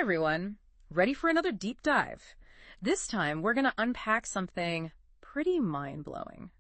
everyone. Ready for another deep dive? This time, we're going to unpack something pretty mind-blowing.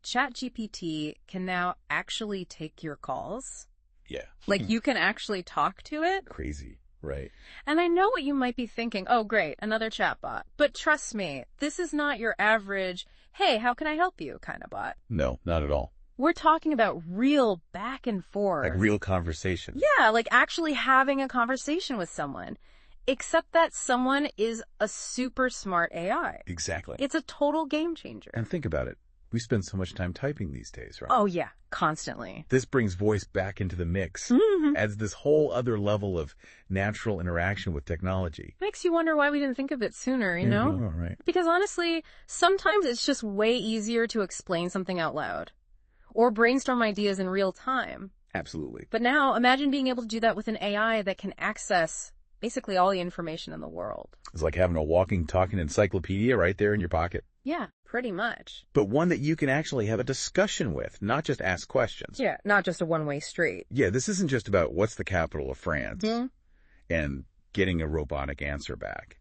ChatGPT can now actually take your calls. Yeah. Like, you can actually talk to it. Crazy, right? And I know what you might be thinking. Oh, great, another chatbot. But trust me, this is not your average, hey, how can I help you kind of bot. No, not at all. We're talking about real back and forth. Like real conversation. Yeah, like actually having a conversation with someone. Except that someone is a super smart AI. Exactly. It's a total game changer. And think about it. We spend so much time typing these days, right? Oh, yeah, constantly. This brings voice back into the mix. Adds this whole other level of natural interaction with technology. Makes you wonder why we didn't think of it sooner, you know? Oh, right. Because honestly, sometimes it's just way easier to explain something out loud. Or brainstorm ideas in real time. Absolutely. But now, imagine being able to do that with an AI that can access basically all the information in the world. It's like having a walking, talking encyclopedia right there in your pocket. Yeah, pretty much. But one that you can actually have a discussion with, not just ask questions. Yeah, not just a one-way street. Yeah, this isn't just about what's the capital of France and getting a robotic answer back.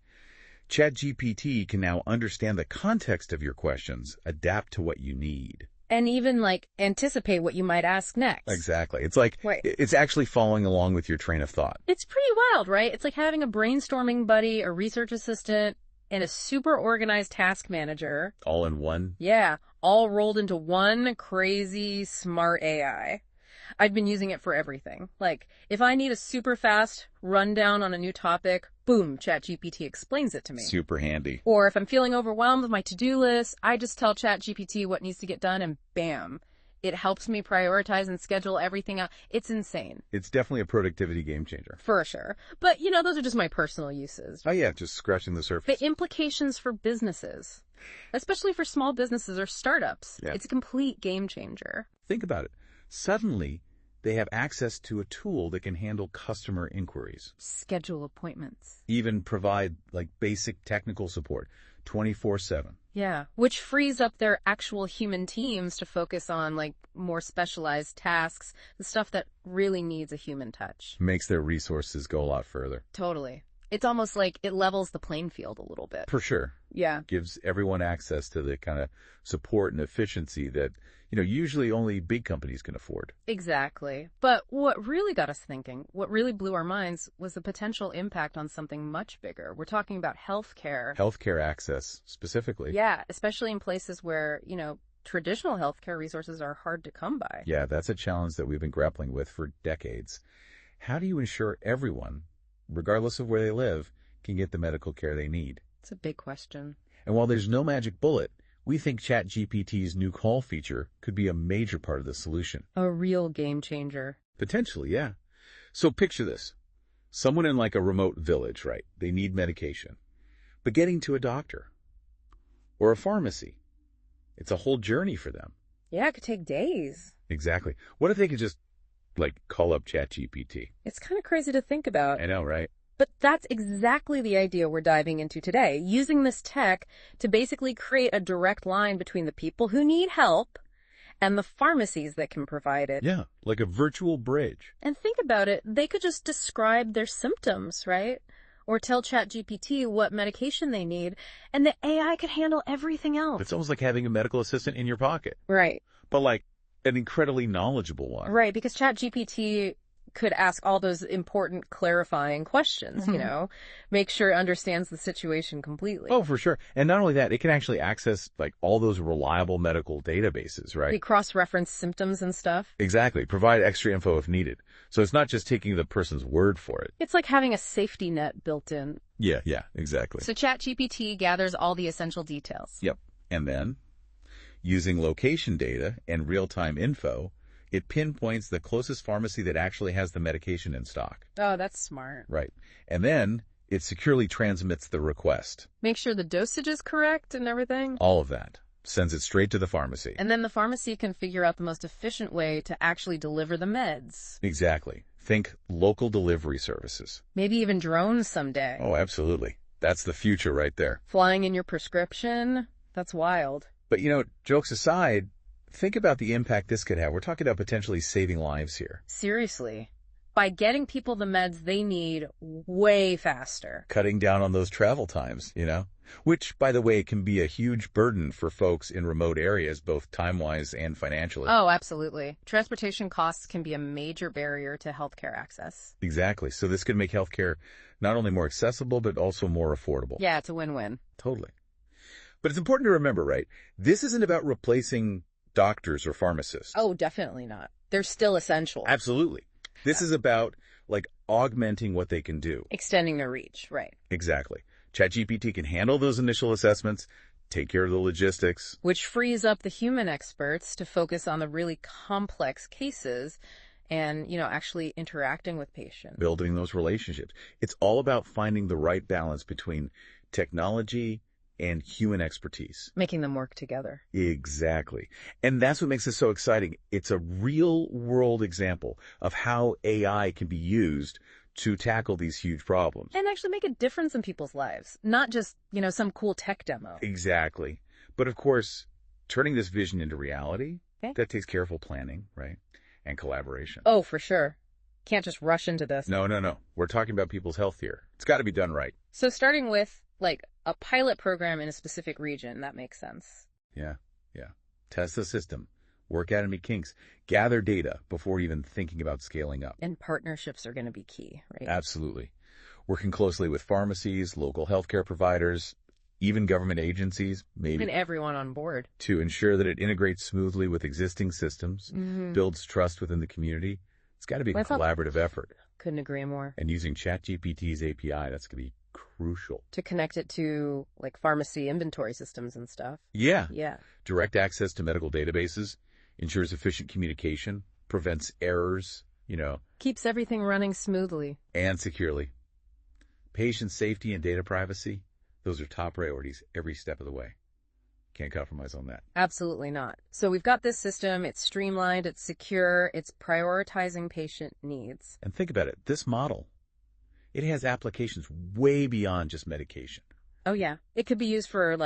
ChatGPT can now understand the context of your questions, adapt to what you need. And even, like, anticipate what you might ask next. Exactly. It's like, it's actually following along with your train of thought. It's pretty wild, right? It's like having a brainstorming buddy, a research assistant, and a super organized task manager. All in one? Yeah, all rolled into one crazy smart AI. I've been using it for everything. Like, if I need a super fast rundown on a new topic, boom, ChatGPT explains it to me. Super handy. Or if I'm feeling overwhelmed with my to-do list, I just tell ChatGPT what needs to get done and bam, it helps me prioritize and schedule everything out. It's insane. It's definitely a productivity game changer. For sure. But, you know, those are just my personal uses. Oh, yeah, just scratching the surface. The implications for businesses, especially for small businesses or startups, it's a complete game changer. Think about it. Suddenly, they have access to a tool that can handle customer inquiries. Schedule appointments. Even provide, like, basic technical support 24/7. Yeah, which frees up their actual human teams to focus on, like, more specialized tasks, the stuff that really needs a human touch. Makes their resources go a lot further. Totally. It's almost like it levels the playing field a little bit. For sure. Yeah. Gives everyone access to the kind of support and efficiency that, usually only big companies can afford. Exactly. But what really got us thinking, what really blew our minds, was the potential impact on something much bigger. We're talking about healthcare. Healthcare access, specifically. Yeah, especially in places where, traditional healthcare resources are hard to come by. Yeah, that's a challenge that we've been grappling with for decades. How do you ensure everyone, regardless of where they live, can get the medical care they need? It's a big question. And while there's no magic bullet, we think ChatGPT's new call feature could be a major part of the solution. A real game changer. Potentially, yeah. So picture this. Someone in like a remote village, right? They need medication. But getting to a doctor or a pharmacy, it's a whole journey for them. Yeah, it could take days. Exactly. What if they could just, call up ChatGPT? It's kind of crazy to think about. I know, right? But that's exactly the idea we're diving into today, using this tech to basically create a direct line between the people who need help and the pharmacies that can provide it. Yeah, like a virtual bridge. And think about it, they could just describe their symptoms, right? Or tell ChatGPT what medication they need, and the AI could handle everything else. It's almost like having a medical assistant in your pocket. Right. But an incredibly knowledgeable one. Right, because ChatGPT could ask all those important clarifying questions, make sure it understands the situation completely. Oh, for sure. And not only that, it can actually access all those reliable medical databases, right? They cross-reference symptoms and stuff. Exactly. Provide extra info if needed. So it's not just taking the person's word for it. It's like having a safety net built in. Yeah, exactly. So ChatGPT gathers all the essential details. Yep. And then, using location data and real-time info, it pinpoints the closest pharmacy that actually has the medication in stock. Oh, that's smart. Right. And then it securely transmits the request. Make sure the dosage is correct and everything. All of that. Sends it straight to the pharmacy. And then the pharmacy can figure out the most efficient way to actually deliver the meds. Exactly. Think local delivery services. Maybe even drones someday. Oh, absolutely. That's the future right there. Flying in your prescription? That's wild. But, jokes aside, think about the impact this could have. We're talking about potentially saving lives here. Seriously. by getting people the meds they need way faster. Cutting down on those travel times, which, by the way, can be a huge burden for folks in remote areas, both time-wise and financially. Oh, absolutely. Transportation costs can be a major barrier to healthcare access. Exactly. So this could make healthcare not only more accessible, but also more affordable. Yeah, it's a win-win. Totally. But it's important to remember, right? This isn't about replacing doctors or pharmacists. Oh, definitely not. They're still essential. Absolutely. This is about, augmenting what they can do. Extending their reach, right. Exactly. ChatGPT can handle those initial assessments, take care of the logistics. Which frees up the human experts to focus on the really complex cases and, actually interacting with patients. Building those relationships. It's all about finding the right balance between technology and human expertise. Making them work together. Exactly. And that's what makes this so exciting. It's a real-world example of how AI can be used to tackle these huge problems. And actually make a difference in people's lives, not just, some cool tech demo. Exactly. But of course, turning this vision into reality, that takes careful planning, right? And collaboration. Oh, for sure. Can't just rush into this. No. We're talking about people's health here. It's got to be done right. So starting with, a pilot program in a specific region, that makes sense. Yeah. Test the system. Work out any kinks. Gather data before even thinking about scaling up. And partnerships are going to be key, right? Absolutely. Working closely with pharmacies, local healthcare providers, even government agencies, maybe. And everyone on board. To ensure that it integrates smoothly with existing systems, builds trust within the community. It's got to be a collaborative effort. Couldn't agree more. And using ChatGPT's API, that's going to be crucial. To connect it to, pharmacy inventory systems and stuff. Yeah. Yeah. Direct access to medical databases, ensures efficient communication, prevents errors, Keeps everything running smoothly. And securely. Patient safety and data privacy, those are top priorities every step of the way. Can't compromise on that. Absolutely not. So we've got this system, it's streamlined, it's secure, it's prioritizing patient needs. And think about it, this model, it has applications way beyond just medication. Oh yeah. It could be used for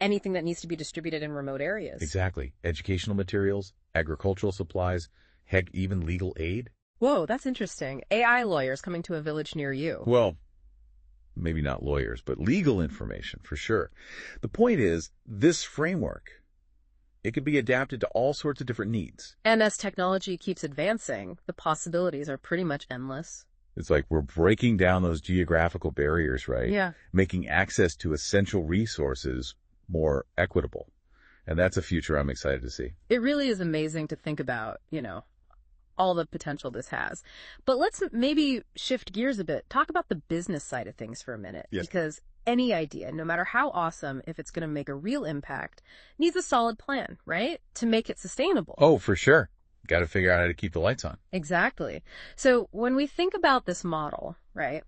anything that needs to be distributed in remote areas. Exactly. Educational materials, agricultural supplies, heck, even legal aid. Whoa, that's interesting. AI lawyers coming to a village near you. Well, maybe not lawyers, but legal information for sure. The point is, this framework, it could be adapted to all sorts of different needs. And as technology keeps advancing, the possibilities are pretty much endless. It's like we're breaking down those geographical barriers, right? Yeah. Making access to essential resources more equitable. And that's a future I'm excited to see. It really is amazing to think about, all the potential this has. But let's maybe shift gears a bit. Talk about the business side of things for a minute. Yes. Because any idea, no matter how awesome, if it's going to make a real impact, needs a solid plan, right? To make it sustainable. Oh, for sure. Got to figure out how to keep the lights on. Exactly. So when we think about this model, right,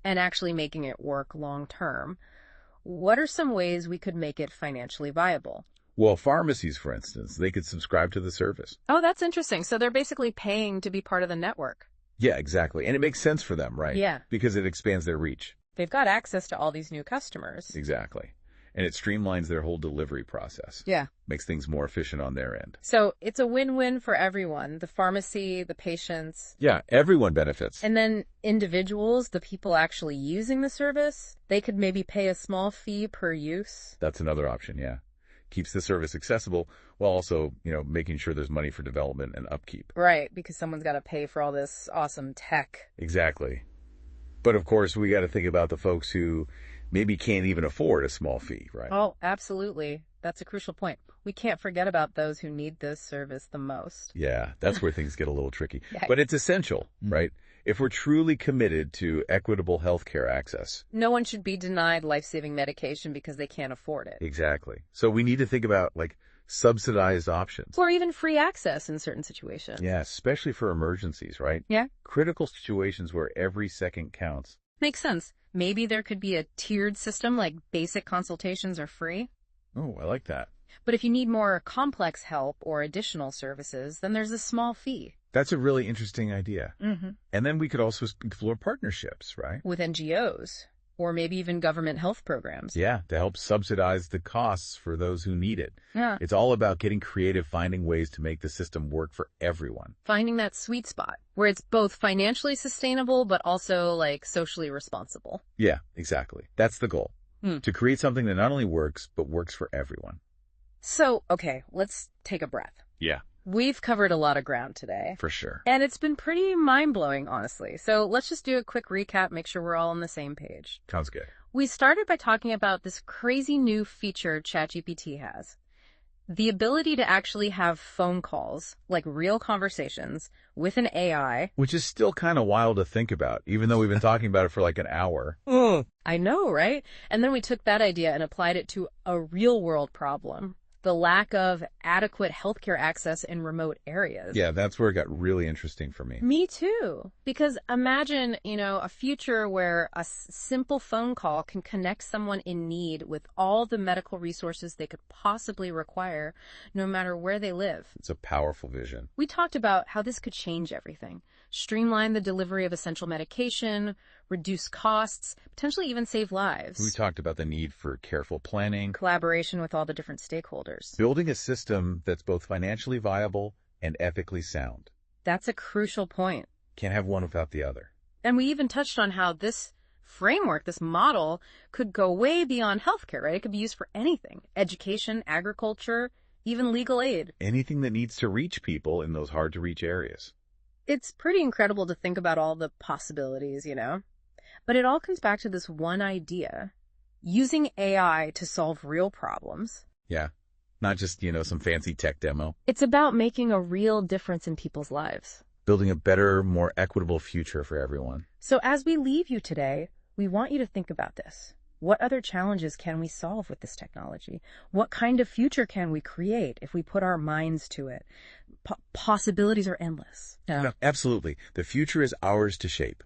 and actually making it work long term, what are some ways we could make it financially viable? Well, pharmacies, for instance, they could subscribe to the service. Oh, that's interesting. So they're basically paying to be part of the network. Yeah, exactly. And it makes sense for them, right? Yeah. Because it expands their reach. They've got access to all these new customers. Exactly. And it streamlines their whole delivery process. Yeah. Makes things more efficient on their end. So it's a win-win for everyone, the pharmacy, the patients. Yeah, everyone benefits. And then individuals, the people actually using the service, they could maybe pay a small fee per use. That's another option, yeah. Keeps the service accessible while also, making sure there's money for development and upkeep. Right, because someone's got to pay for all this awesome tech. Exactly. But of course, we got to think about the folks who maybe can't even afford a small fee, right? Oh, absolutely. That's a crucial point. We can't forget about those who need this service the most. Yeah, that's where things get a little tricky. Yeah. But it's essential, right? If we're truly committed to equitable healthcare access. No one should be denied life-saving medication because they can't afford it. Exactly. So we need to think about, subsidized options. Or even free access in certain situations. Yeah, especially for emergencies, right? Yeah. Critical situations where every second counts. Makes sense. Maybe there could be a tiered system, like basic consultations are free. Oh, I like that. But if you need more complex help or additional services, then there's a small fee. That's a really interesting idea. Mm-hmm. And then we could also explore partnerships, right? With NGOs Or maybe even government health programs. Yeah, to help subsidize the costs for those who need it. Yeah. It's all about getting creative, finding ways to make the system work for everyone. Finding that sweet spot where it's both financially sustainable but also like socially responsible. Yeah, exactly. That's the goal. To create something that not only works, but works for everyone. So, okay, let's take a breath. Yeah, We've covered a lot of ground today. for sure. And it's been pretty mind-blowing, honestly. So let's just do a quick recap, make sure we're all on the same page. Sounds good. We started by talking about this crazy new feature ChatGPT has. The ability to actually have phone calls, like real conversations, with an AI. Which is still kind of wild to think about, even though we've been talking about it for like an hour. I know, right? And then we took that idea and applied it to a real-world problem. The lack of adequate healthcare access in remote areas. Yeah, that's where it got really interesting for me. Me too. Because imagine, a future where a simple phone call can connect someone in need with all the medical resources they could possibly require, no matter where they live. It's a powerful vision. We talked about how this could change everything. Streamline the delivery of essential medication, reduce costs, potentially even save lives. We talked about the need for careful planning, Collaboration with all the different stakeholders. building a system that's both financially viable and ethically sound. That's a crucial point. Can't have one without the other. And we even touched on how this framework, this model, could go way beyond healthcare, right? It could be used for anything. Education, agriculture, even legal aid. Anything that needs to reach people in those hard-to-reach areas. It's pretty incredible to think about all the possibilities, But it all comes back to this one idea. Using AI to solve real problems. Yeah, not just, some fancy tech demo. It's about making a real difference in people's lives. Building a better, more equitable future for everyone. So as we leave you today, we want you to think about this. What other challenges can we solve with this technology? What kind of future can we create if we put our minds to it? Possibilities are endless. No, absolutely. The future is ours to shape.